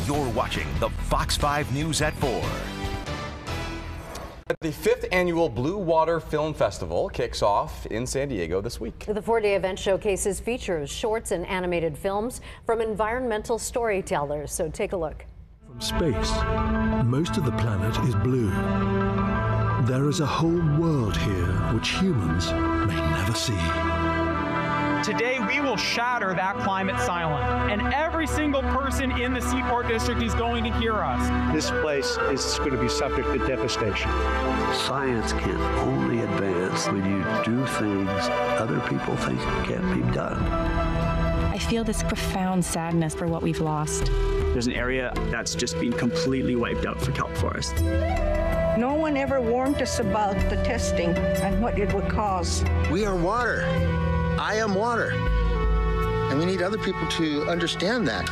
You're watching the Fox 5 News at 4. The 5th annual Blue Water Film Festival kicks off in San Diego this week. The 4-day event showcases features, shorts, and animated films from environmental storytellers. So take a look. From space, most of the planet is blue. There is a whole world here which humans may never see. Today, we will shatter that climate silence, and every single person in the Seaport District is going to hear us. This place is going to be subject to devastation. Science can only advance when you do things other people think can't be done. I feel this profound sadness for what we've lost. There's an area that's just been completely wiped out for kelp forest. No one ever warned us about the testing and what it would cause. We are water. I am water. And we need other people to understand that.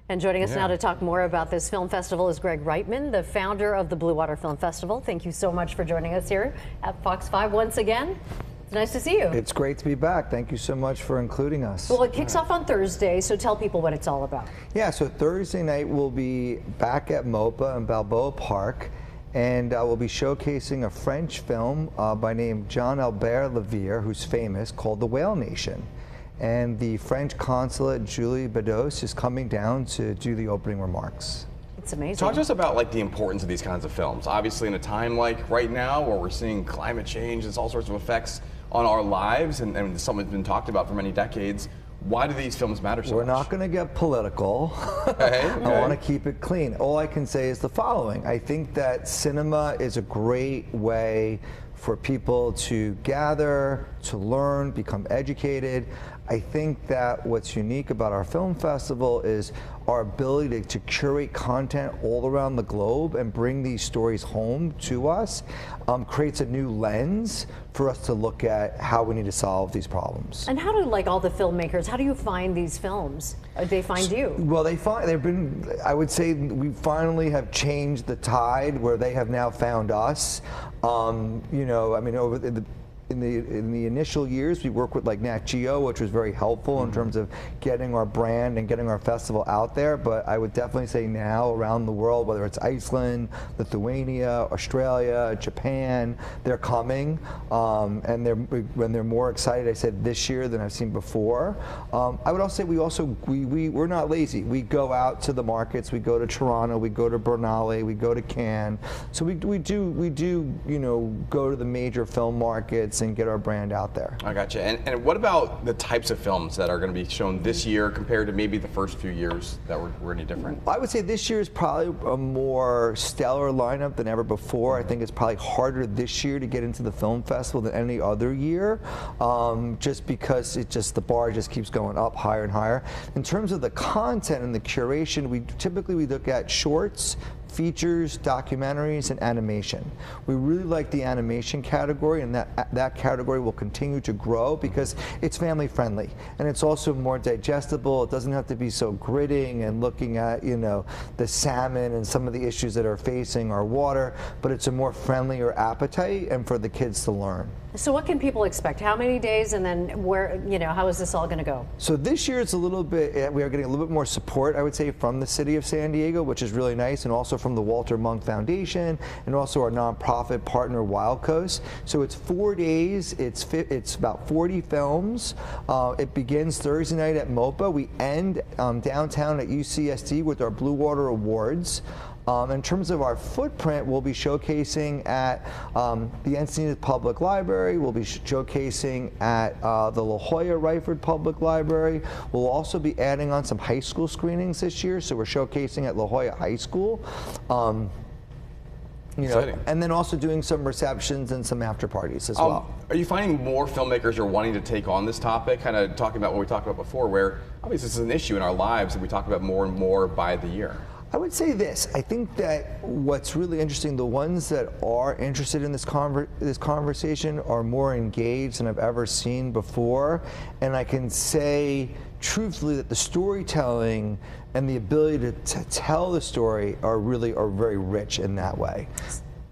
And joining us now to talk more about this film festival is Greg Reitman, the founder of the Blue Water Film Festival. Thank you so much for joining us here at Fox 5 once again. It's nice to see you. It's great to be back. Thank you so much for including us. Well, it kicks off on Thursday, so tell people what it's all about. Yeah, so Thursday night we'll be back at MOPA in Balboa Park, and we'll be showcasing a French film by name Jean-Albert Levere, who's famous, called The Whale Nation. And the French consulate, Julie Bedos, is coming down to do the opening remarks. It's amazing. Talk to us about the importance of these kinds of films. Obviously in a time like right now where we're seeing climate change and all sorts of effects on our lives, and something's been talked about for many decades. Why do these films matter so much? We're not going to get political. Okay. I want to keep it clean. All I can say is the following. I think that cinema is a great way for people to gather, to learn, become educated. I think that what's unique about our film festival is our ability to curate content all around the globe and bring these stories home to us, creates a new lens for us to look at how we need to solve these problems. And how do all the filmmakers, how do you find these films? They find you? Well, they've been, I would say we finally have changed the tide where they have now found us. You know, I mean, in the initial years, we worked with Nat Geo, which was very helpful in terms of getting our brand and getting our festival out there. But I would definitely say now around the world, whether it's Iceland, Lithuania, Australia, Japan, they're coming, and when they're more excited, I said this year than I've seen before. I would also say we're not lazy. We go out to the markets. We go to Toronto. We go to Berlinale. We go to Cannes. So we do go to the major film markets and get our brand out there. I gotcha. And what about the types of films that are going to be shown this year compared to maybe the first few years that were any different? I would say this year is probably a more stellar lineup than ever before. I think it's probably harder this year to get into the film festival than any other year, just because the bar just keeps going up higher and higher. In terms of the content and the curation, we typically look at shorts, features, documentaries, and animation. We really like the animation category, and that category will continue to grow because it's family friendly and it's also more digestible. It doesn't have to be so gritting and looking at the salmon and some of the issues that are facing our water, but it's a more friendlier appetite and for the kids to learn. So what can people expect? How many days, and then where, how is this all going to go? So this year it's a little bit, we are getting a little bit more support, I would say, from the city of San Diego, which is really nice, and also from the Walter Munk Foundation, and also our nonprofit partner Wild Coast. So it's 4 days, it's about 40 films. It begins Thursday night at MOPA. We end downtown at UCSD with our Blue Water Awards. In terms of our footprint, we'll be showcasing at the Encinitas Public Library. We'll be showcasing at the La Jolla Ryford Public Library. We'll also be adding on some high school screenings this year, so we're showcasing at La Jolla High School. And then also doing some receptions and some after parties as well. Are you finding more filmmakers are wanting to take on this topic, kind of talking about what we talked about before, where obviously this is an issue in our lives that we talk about more and more by the year? I would say this. I think that what's really interesting, the ones that are interested in this conversation are more engaged than I've ever seen before. And I can say truthfully that the storytelling and the ability to tell the story are very rich in that way.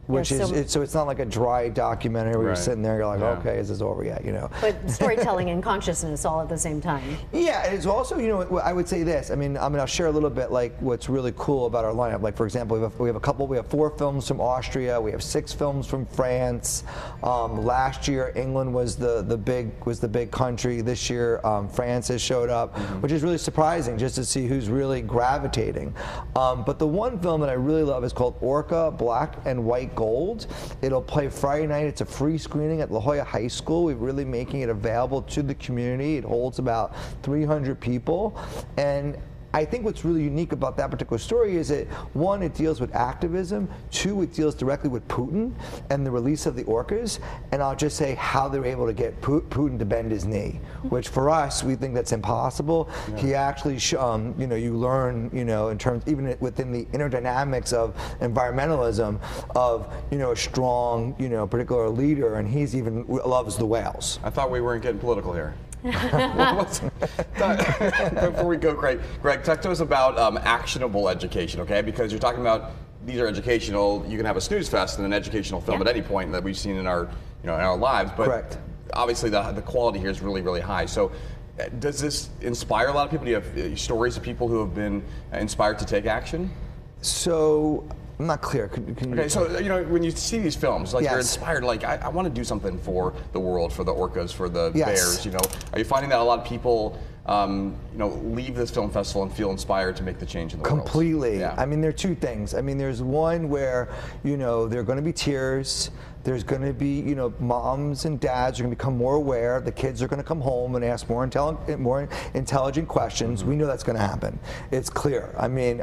which is so it's not like a dry documentary where you're sitting there, you're like, okay, is this over yet? You know. But storytelling and consciousness all at the same time. Yeah, and it's also, you know, I would say this. I mean, I'll share a little bit like what's really cool about our lineup. Like for example, we have 4 films from Austria, we have 6 films from France. Last year, England was the big country. This year, France has showed up, which is really surprising just to see who's really gravitating. But the one film that I really love is called Orca, Black and White Gold. It'll play Friday night. It's a free screening at La Jolla High School. We're really making it available to the community. It holds about 300 people. And I think what's really unique about that particular story is that, 1, it deals with activism, 2, it deals directly with Putin and the release of the orcas, and I'll just say how they're able to get Putin to bend his knee, which for us, we think that's impossible. Yeah. He actually, you know, you learn, you know, in terms, even within the inner dynamics of environmentalism, of, you know, a strong, you know, particular leader, and he's even loves the whales. I thought we weren't getting political here. Before we go, Greg, talk to us about actionable education, okay? Because you're talking about these are educational. You can have a snooze fest and an educational film at any point that we've seen in our, you know, in our lives. But correct. Obviously, the quality here is really, really high. So, does this inspire a lot of people? Do you have stories of people who have been inspired to take action? So. I'm not clear. Can okay, you so you know when you see these films, like you're inspired, like I want to do something for the world, for the orcas, for the bears. You know, are you finding that a lot of people, you know, leave this film festival and feel inspired to make the change in the world? Completely. Yeah. I mean, there are 2 things. I mean, there's one where, you know, there are going to be tears. There's going to be, you know, moms and dads are going to become more aware. The kids are going to come home and ask more intelligent questions. We know that's going to happen. It's clear. I mean,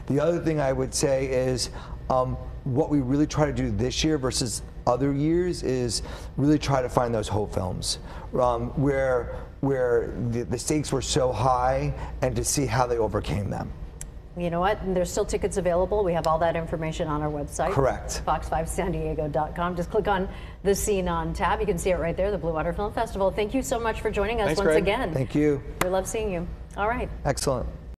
the other thing I would say is what we really try to do this year versus other years is really try to find those hope films where the stakes were so high, and to see how they overcame them. You know what? There's still tickets available. We have all that information on our website. Correct. Fox5sandiego.com. Just click on the Scene On tab. You can see it right there, the Blue Water Film Festival. Thank you so much for joining us once again. Thank you. We love seeing you. All right. Excellent.